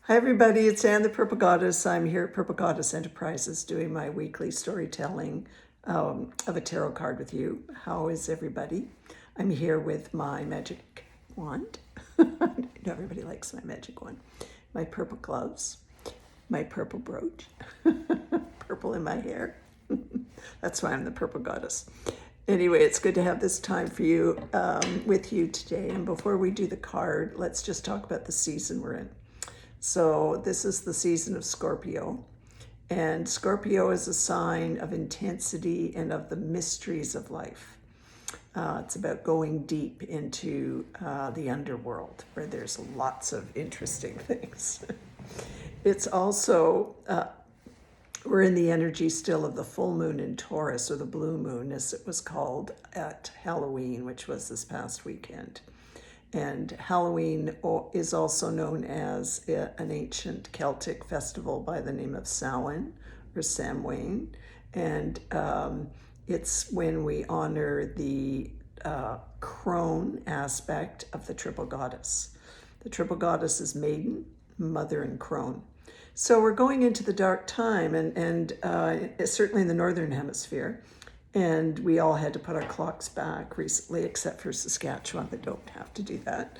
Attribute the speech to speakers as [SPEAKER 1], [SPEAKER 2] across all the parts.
[SPEAKER 1] Hi everybody, it's Anne the Purple Goddess. I'm here at Purple Goddess Enterprises doing my weekly storytelling of a tarot card with you. How is everybody? I'm here with my magic wand. I know everybody likes my magic wand. My purple gloves, my purple brooch, purple in my hair. That's why I'm the Purple Goddess. Anyway, it's good to have this time for you, with you today. And before we do the card, let's just talk about the season we're in. So this is the season of Scorpio, and Scorpio is a sign of intensity and of the mysteries of life. It's about going deep into the underworld where there's lots of interesting things. It's also, we're in the energy still of the full moon in Taurus, or the blue moon as it was called at Halloween, which was this past weekend. And Halloween is also known as an ancient Celtic festival by the name of Samhain or Samhain. And it's when we honor the crone aspect of the triple goddess. The triple goddess is maiden, mother, and crone. So we're going into the dark time, and certainly in the northern hemisphere. And we all had to put our clocks back recently, except for Saskatchewan that don't have to do that.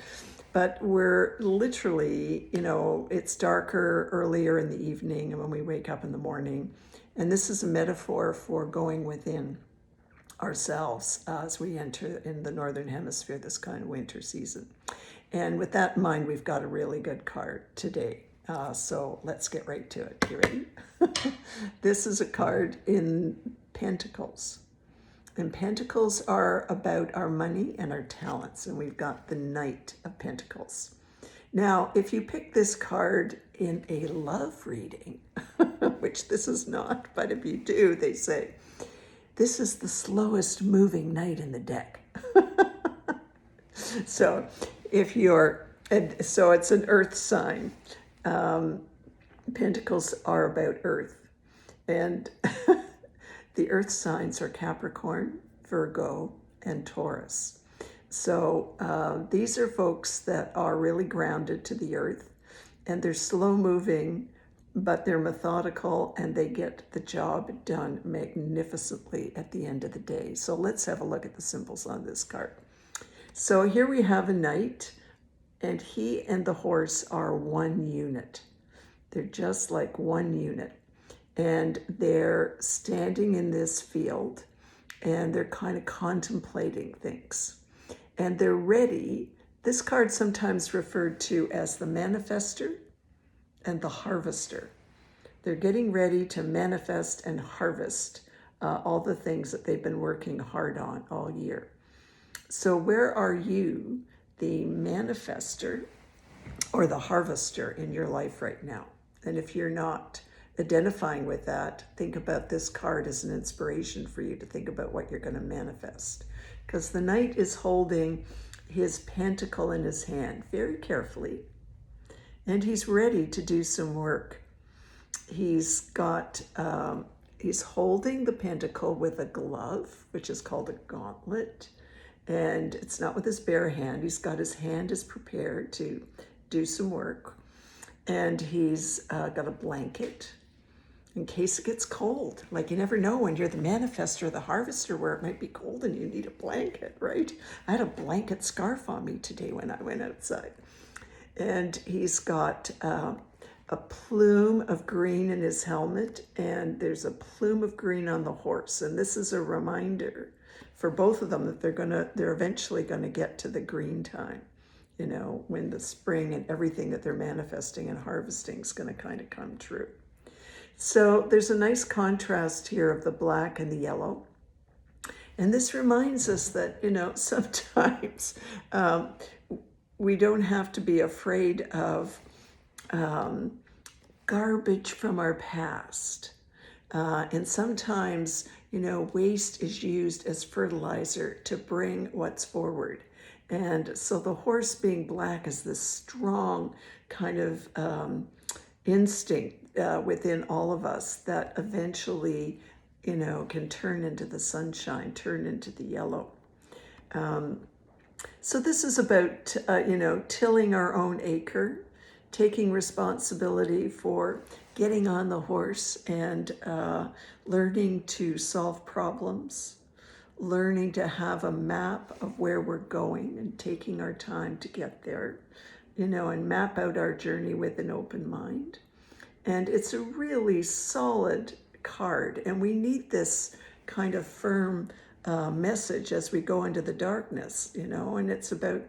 [SPEAKER 1] But we're literally, it's darker earlier in the evening and when we wake up in the morning. And this is a metaphor for going within ourselves as we enter in the northern hemisphere this kind of winter season. And with that in mind, we've got a really good card today. So let's get right to it. You ready? This is a card in Pentacles. And Pentacles are about our money and our talents. And we've got the Knight of Pentacles. Now, if you pick this card in a love reading, which this is not, but if you do, they say, this is the slowest moving knight in the deck. So if so it's an earth sign. Pentacles are about earth. And the earth signs are Capricorn, Virgo, and Taurus. So these are folks that are really grounded to the earth, and they're slow moving, but they're methodical, and they get the job done magnificently at the end of the day. So let's have a look at the symbols on this card. So here we have a knight, and he and the horse are one unit. They're just like one unit. And they're standing in this field, and they're kind of contemplating things. And they're ready. This card sometimes referred to as the manifester and the harvester. They're getting ready to manifest and harvest all the things that they've been working hard on all year. So where are you, the manifester or the harvester in your life right now? And if you're not identifying with that, think about this card as an inspiration for you to think about what you're going to manifest. Because the knight is holding his pentacle in his hand very carefully, and he's ready to do some work. He's holding the pentacle with a glove, which is called a gauntlet, and it's not with his bare hand. He's got his hand is prepared to do some work, and he's got a blanket in case it gets cold. Like, you never know when you're the manifester or the harvester where it might be cold and you need a blanket, right? I had a blanket scarf on me today when I went outside. And he's got a plume of green in his helmet, and there's a plume of green on the horse. And this is a reminder for both of them that they're eventually going to get to the green time, when the spring and everything that they're manifesting and harvesting is going to kind of come true. So there's a nice contrast here of the black and the yellow. And this reminds us that, sometimes we don't have to be afraid of garbage from our past. And sometimes, waste is used as fertilizer to bring what's forward. And so the horse being black is this strong kind of instinct within all of us that eventually, can turn into the sunshine, turn into the yellow. So this is about, tilling our own acre, taking responsibility for getting on the horse and learning to solve problems, learning to have a map of where we're going and taking our time to get there, and map out our journey with an open mind. And it's a really solid card, and we need this kind of firm message as we go into the darkness, and it's about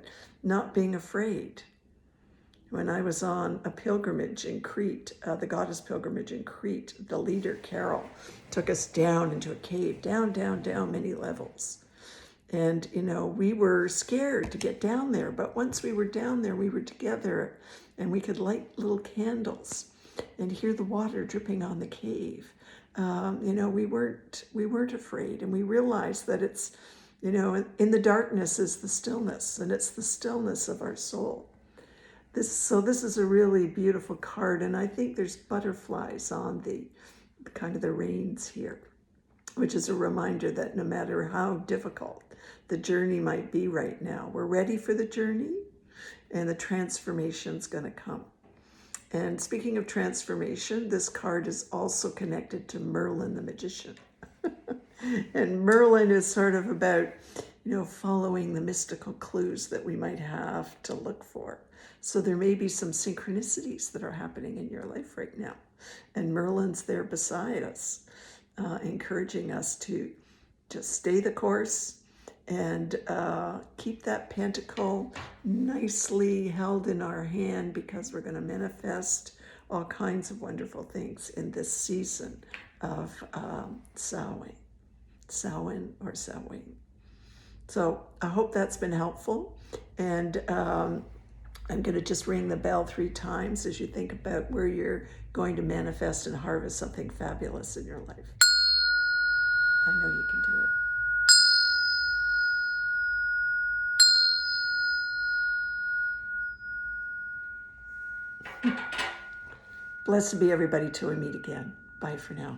[SPEAKER 1] not being afraid. When I was on a pilgrimage in Crete, the goddess pilgrimage in Crete, the leader, Carol, took us down into a cave, down, many levels. And, we were scared to get down there, but once we were down there, we were together and we could light little candles and hear the water dripping on the cave. We weren't afraid, and we realized that it's, in the darkness is the stillness, and it's the stillness of our soul. This is a really beautiful card, and I think there's butterflies on the kind of the reins here, which is a reminder that no matter how difficult the journey might be right now, we're ready for the journey, and the transformation's going to come. And speaking of transformation, this card is also connected to Merlin the magician. And Merlin is sort of about, following the mystical clues that we might have to look for. So there may be some synchronicities that are happening in your life right now. And Merlin's there beside us, encouraging us to just stay the course and keep that pentacle nicely held in our hand, because we're going to manifest all kinds of wonderful things in this season of Samhain. So I hope that's been helpful. And I'm going to just ring the bell 3 times as you think about where you're going to manifest and harvest something fabulous in your life. I know you can do it. Blessed be everybody till we meet again. Bye for now.